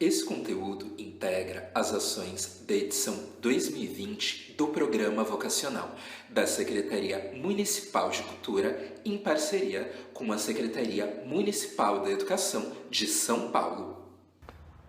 Esse conteúdo integra as ações da edição 2020 do Programa Vocacional da Secretaria Municipal de Cultura, em parceria com a Secretaria Municipal da Educação de São Paulo.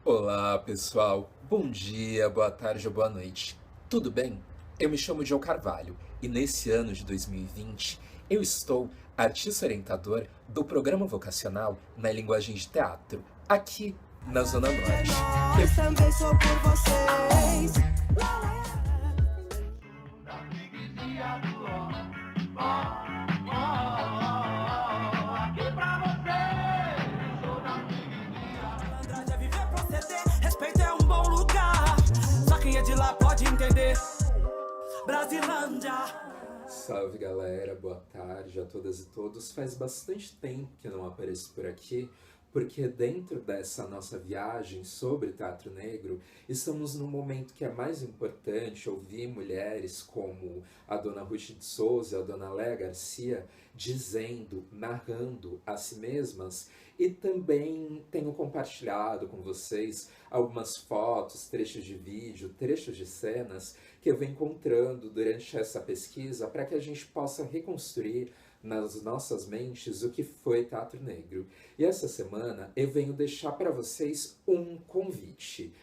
Olá, pessoal. Bom dia, boa tarde ou boa noite. Tudo bem? Eu me chamo João Carvalho e nesse ano de 2020 eu estou artista orientador do Programa Vocacional na linguagem de teatro, aqui na Zona Norte. Nós também sou por vocês. Aqui pra você. Andrade é viver, proceder. Respeito é um bom lugar. Só quem é de lá pode entender. Brasilândia. Salve galera, boa tarde a todas e todos. Faz bastante tempo que eu não apareço por aqui, porque dentro dessa nossa viagem sobre teatro negro, estamos num momento que é mais importante ouvir mulheres como a dona Ruth de Souza e a dona Léa Garcia dizendo, narrando a si mesmas, e também tenho compartilhado com vocês algumas fotos, trechos de vídeo, trechos de cenas que eu venho encontrando durante essa pesquisa para que a gente possa reconstruir nas nossas mentes o que foi teatro negro. E essa semana eu venho deixar para vocês um convite.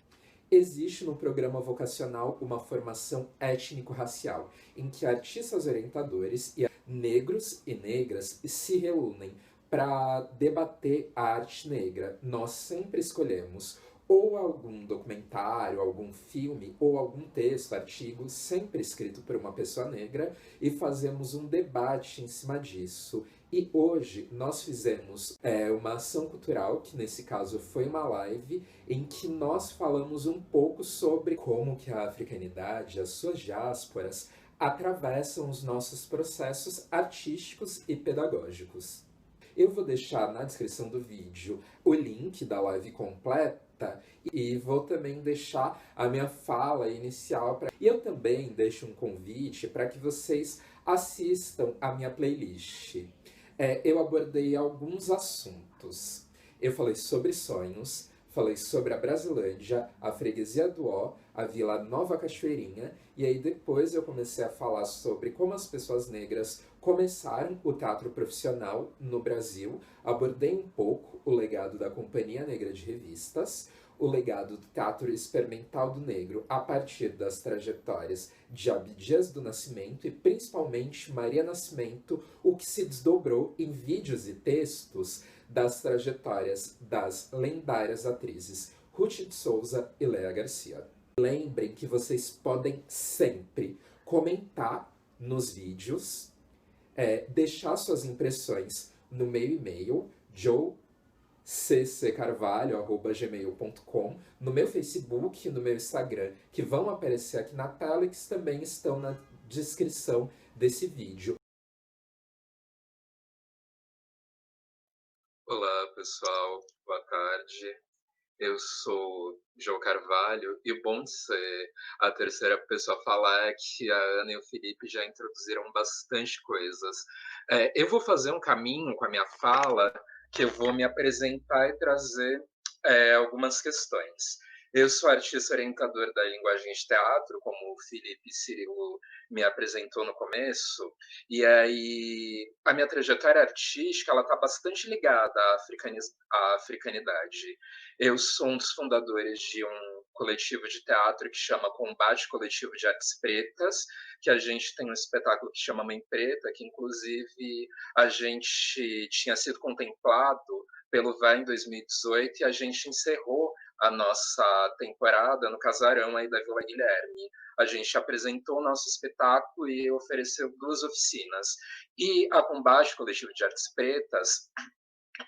Existe no programa vocacional uma formação étnico-racial, em que artistas orientadores e negros e negras se reúnem para debater a arte negra. Nós sempre escolhemos ou algum documentário, algum filme, ou algum texto, artigo, sempre escrito por uma pessoa negra, e fazemos um debate em cima disso. E hoje nós fizemos uma ação cultural, que nesse caso foi uma live, em que nós falamos um pouco sobre como que a africanidade, as suas diásporas, atravessam os nossos processos artísticos e pedagógicos. Eu vou deixar na descrição do vídeo o link da live completa e vou também deixar a minha fala inicial. E eu também deixo um convite para que vocês assistam a minha playlist. Eu abordei alguns assuntos. Eu falei sobre sonhos, falei sobre a Brasilândia, a Freguesia do Ó, a Vila Nova Cachoeirinha, e aí depois eu comecei a falar sobre como as pessoas negras começaram o teatro profissional no Brasil, abordei um pouco o legado da Companhia Negra de Revistas, o legado do teatro experimental do negro a partir das trajetórias de Abdias do Nascimento e principalmente Maria Nascimento, o que se desdobrou em vídeos e textos das trajetórias das lendárias atrizes Ruth de Souza e Léa Garcia. Lembrem que vocês podem sempre comentar nos vídeos, deixar suas impressões no meu e-mail, joecccarvalho@gmail.com, no meu Facebook e no meu Instagram, que vão aparecer aqui na tela e que também estão na descrição desse vídeo. Olá, pessoal. Boa tarde. Eu sou João Carvalho e o bom de ser a terceira pessoa a falar é que a Ana e o Felipe já introduziram bastante coisas. Eu vou fazer um caminho com a minha fala, que eu vou me apresentar e trazer algumas questões. Eu sou artista orientador da linguagem de teatro, como o Felipe Cirilo me apresentou no começo, e aí a minha trajetória artística ela está bastante ligada à africanidade. Eu sou um dos fundadores de um coletivo de teatro que chama Combate Coletivo de Artes Pretas, que a gente tem um espetáculo que chama Mãe Preta, que inclusive a gente tinha sido contemplado pelo VAR em 2018 e a gente encerrou a nossa temporada no casarão aí da Vila Guilherme. A gente apresentou o nosso espetáculo e ofereceu 2 oficinas. E a Combate Coletivo de Artes Pretas,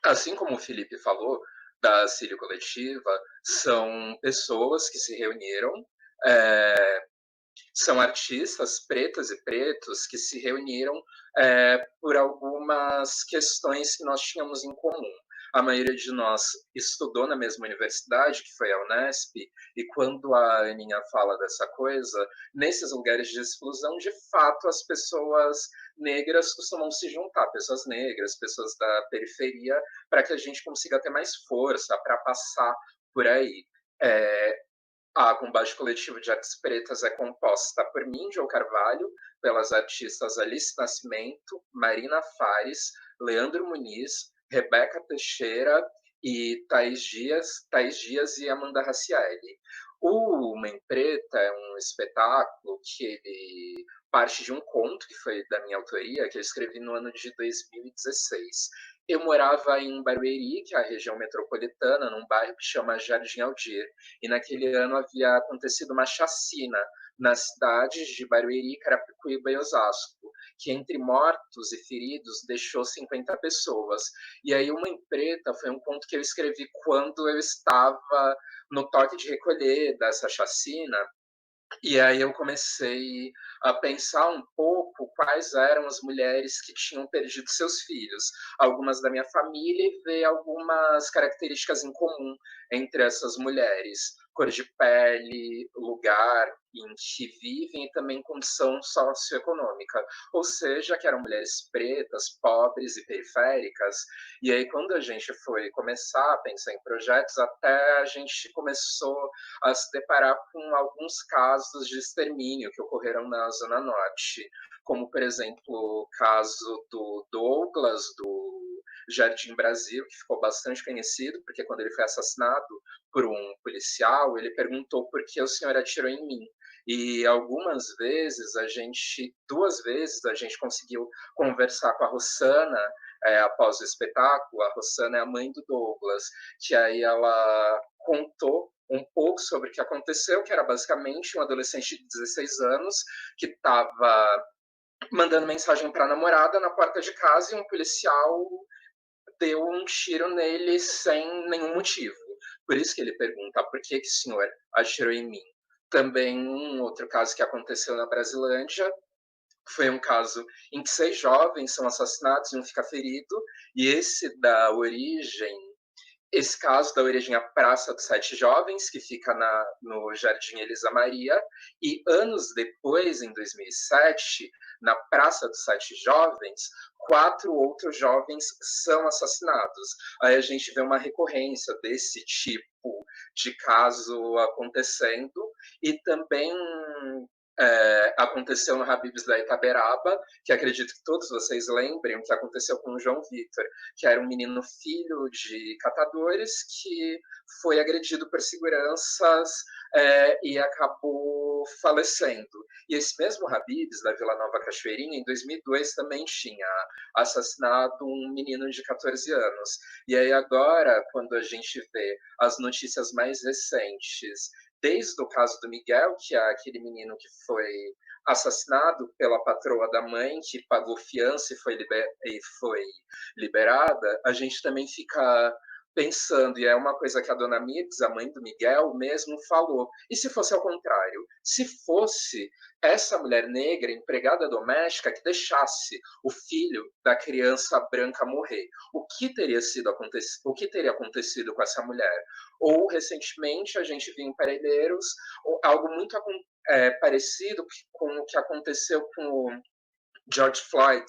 assim como o Felipe falou, da Cílio Coletiva, são pessoas que se reuniram, são artistas pretas e pretos que se reuniram por algumas questões que nós tínhamos em comum. A maioria de nós estudou na mesma universidade, que foi a Unesp, e quando a Aninha fala dessa coisa, nesses lugares de exclusão, de fato, as pessoas negras costumam se juntar, pessoas negras, pessoas da periferia, para que a gente consiga ter mais força para passar por aí. A Combate Coletivo de Artes Pretas é composta por mim, João Carvalho, pelas artistas Alice Nascimento, Marina Fares, Leandro Muniz, Rebeca Teixeira e Thaís Dias e Amanda Racieli. O Mãe Preta é um espetáculo que ele parte de um conto que foi da minha autoria, que eu escrevi no ano de 2016. Eu morava em Barueri, que é a região metropolitana, num bairro que chama Jardim Aldir, e naquele ano havia acontecido uma chacina nas cidades de Barueri, Carapicuíba e Osasco, que entre mortos e feridos deixou 50 pessoas. E aí o Mãe Preta foi um conto que eu escrevi quando eu estava no toque de recolher dessa chacina, e aí eu comecei a pensar um pouco quais eram as mulheres que tinham perdido seus filhos, algumas da minha família, e ver algumas características em comum entre essas mulheres, cor de pele, lugar em que vivem e também condição socioeconômica, ou seja, que eram mulheres pretas, pobres e periféricas. E aí quando a gente foi começar a pensar em projetos, até a gente começou a se deparar com alguns casos de extermínio que ocorreram na Zona Norte, como, por exemplo, o caso do Douglas, do Jardim Brasil, que ficou bastante conhecido, porque quando ele foi assassinado por um policial, ele perguntou por que o senhor atirou em mim. E algumas vezes, duas vezes, a gente conseguiu conversar com a Rossana, após o espetáculo. A Rossana é a mãe do Douglas, que aí ela contou um pouco sobre o que aconteceu, que era basicamente um adolescente de 16 anos que estava mandando mensagem para a namorada na porta de casa e um policial deu um tiro nele sem nenhum motivo. Por isso que ele pergunta, por que o senhor atirou em mim? Também um outro caso que aconteceu na Brasilândia foi um caso em que 6 jovens são assassinados e um fica ferido, e esse caso dá origem à Praça dos Sete Jovens, que fica no Jardim Elisa Maria, e anos depois, em 2007, na Praça dos Sete Jovens, 4 outros jovens são assassinados. Aí a gente vê uma recorrência desse tipo de caso acontecendo, e também aconteceu no Habib's da Itaberaba, que acredito que todos vocês lembrem o que aconteceu com o João Vitor, que era um menino filho de catadores que foi agredido por seguranças e acabou falecendo. E esse mesmo Habib's da Vila Nova Cachoeirinha, em 2002, também tinha assassinado um menino de 14 anos. E aí agora, quando a gente vê as notícias mais recentes, desde o caso do Miguel, que é aquele menino que foi assassinado pela patroa da mãe, que pagou fiança e foi liberada, a gente também fica pensando, e é uma coisa que a dona Mirtz, a mãe do Miguel, mesmo falou, e se fosse ao contrário? Se fosse essa mulher negra, empregada doméstica, que deixasse o filho da criança branca morrer, o que teria acontecido com essa mulher? Ou, recentemente, a gente viu em Parelheiros algo muito parecido com o que aconteceu com o George Floyd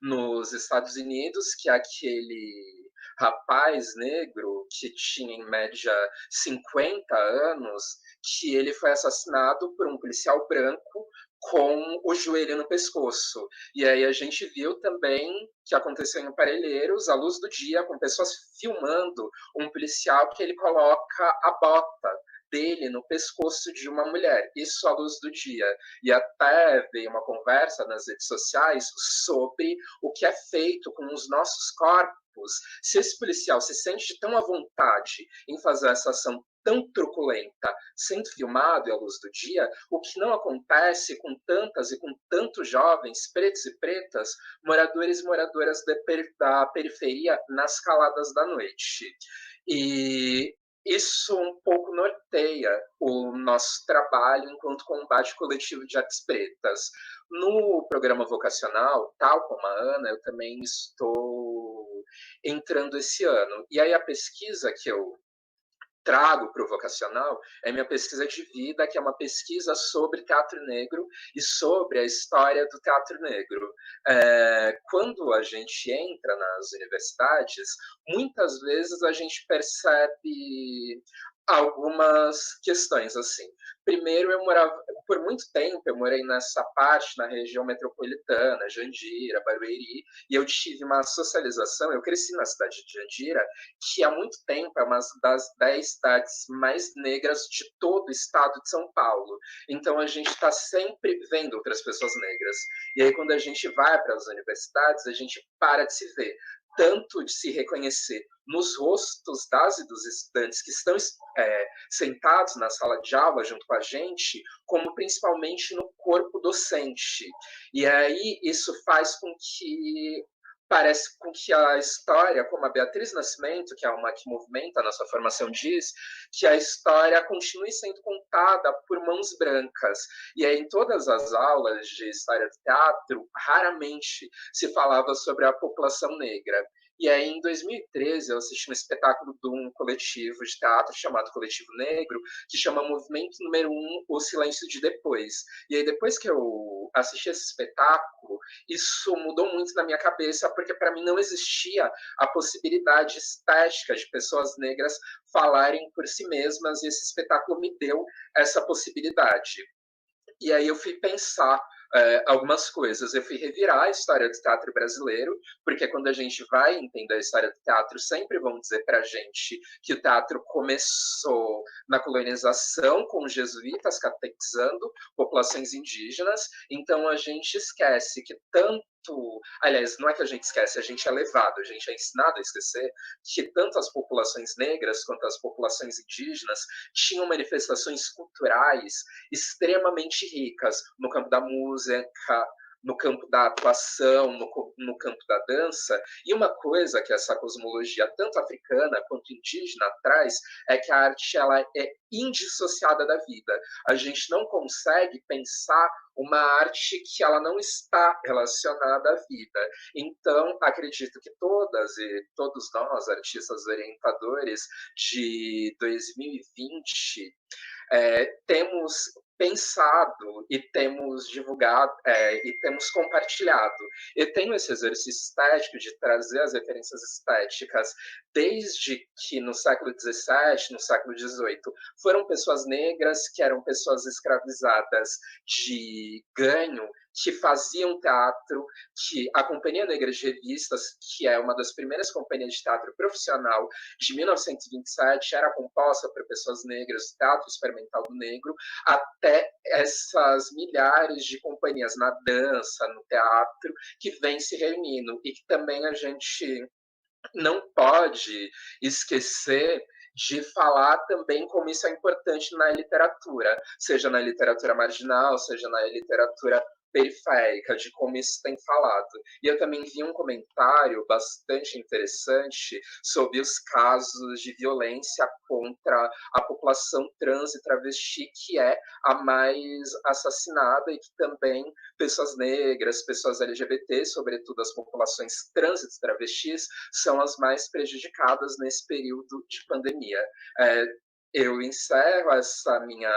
nos Estados Unidos, que é aquele rapaz negro que tinha em média 50 anos, que ele foi assassinado por um policial branco com o joelho no pescoço. E aí a gente viu também que aconteceu em Parelheiros, à luz do dia, com pessoas filmando um policial que ele coloca a bota dele no pescoço de uma mulher, isso à luz do dia. E até veio uma conversa nas redes sociais sobre o que é feito com os nossos corpos. Se esse policial se sente tão à vontade em fazer essa ação tão truculenta, sendo filmado e à luz do dia, o que não acontece com tantas e com tantos jovens, pretos e pretas, moradores e moradoras da periferia nas caladas da noite. E isso um pouco norteia o nosso trabalho enquanto combate coletivo de artes pretas. No programa vocacional, tal como a Ana, eu também estou entrando esse ano. E aí a pesquisa que eu trago para o vocacional é minha pesquisa de vida, que é uma pesquisa sobre teatro negro e sobre a história do teatro negro. Quando a gente entra nas universidades, muitas vezes a gente percebe algumas questões, assim. Primeiro, eu morava, por muito tempo, eu morei nessa parte, na região metropolitana, Jandira, Barueri, e eu tive uma socialização, eu cresci na cidade de Jandira, que há muito tempo é uma das 10 cidades mais negras de todo o estado de São Paulo. Então, a gente está sempre vendo outras pessoas negras. E aí, quando a gente vai para as universidades, a gente para de se ver, tanto de se reconhecer nos rostos das e dos estudantes que estão sentados na sala de aula junto com a gente, como principalmente no corpo docente. E aí isso faz com que parece com que a história, como a Beatriz Nascimento, que é uma que movimenta a nossa formação, diz, que a história continue sendo contada por mãos brancas. E aí, em todas as aulas de história do teatro, raramente se falava sobre a população negra. E aí, em 2013, eu assisti um espetáculo de um coletivo de teatro chamado Coletivo Negro, que chama Movimento Número 1, O Silêncio de Depois. E aí, depois que eu assisti esse espetáculo, isso mudou muito na minha cabeça, porque para mim não existia a possibilidade estética de pessoas negras falarem por si mesmas, e esse espetáculo me deu essa possibilidade. E aí eu fui pensar algumas coisas. Eu fui revirar a história do teatro brasileiro, porque quando a gente vai entender a história do teatro, sempre vão dizer para a gente que o teatro começou na colonização, com os jesuítas catequizando populações indígenas. Então a gente esquece que tanto, aliás, não é que a gente esquece, a gente é levado, a gente é ensinado a esquecer que tanto as populações negras quanto as populações indígenas tinham manifestações culturais extremamente ricas no campo da música, no campo da atuação, no campo da dança. E uma coisa que essa cosmologia, tanto africana quanto indígena, traz é que a arte ela é indissociada da vida. A gente não consegue pensar uma arte que ela não está relacionada à vida. Então, acredito que todas e todos nós, artistas orientadores de 2020, temos pensado e temos divulgado e temos compartilhado. Eu tenho esse exercício estético de trazer as referências estéticas desde que no século XVII, no século XVIII, foram pessoas negras que eram pessoas escravizadas de ganho, que faziam teatro, que a Companhia Negra de Revistas, que é uma das primeiras companhias de teatro profissional de 1927, era composta por pessoas negras, teatro experimental do negro, até essas milhares de companhias na dança, no teatro, que vêm se reunindo e que também a gente não pode esquecer de falar também como isso é importante na literatura, seja na literatura marginal, seja na literatura periférica, de como isso tem falado. E eu também vi um comentário bastante interessante sobre os casos de violência contra a população trans e travesti, que é a mais assassinada, e que também pessoas negras, pessoas LGBT, sobretudo as populações trans e travestis, são as mais prejudicadas nesse período de pandemia. Eu encerro essa minha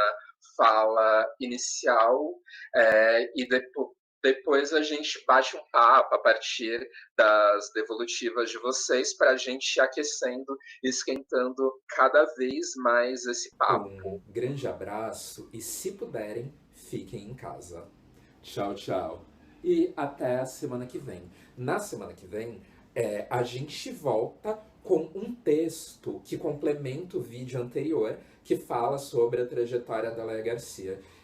fala inicial e depois a gente bate um papo a partir das devolutivas de vocês para a gente ir aquecendo e esquentando cada vez mais esse Um papo. grande abraço e, se puderem, fiquem em casa. Tchau, tchau. E até a semana que vem. Na semana que vem, a gente volta com um texto que complementa o vídeo anterior, que fala sobre a trajetória da Léa Garcia.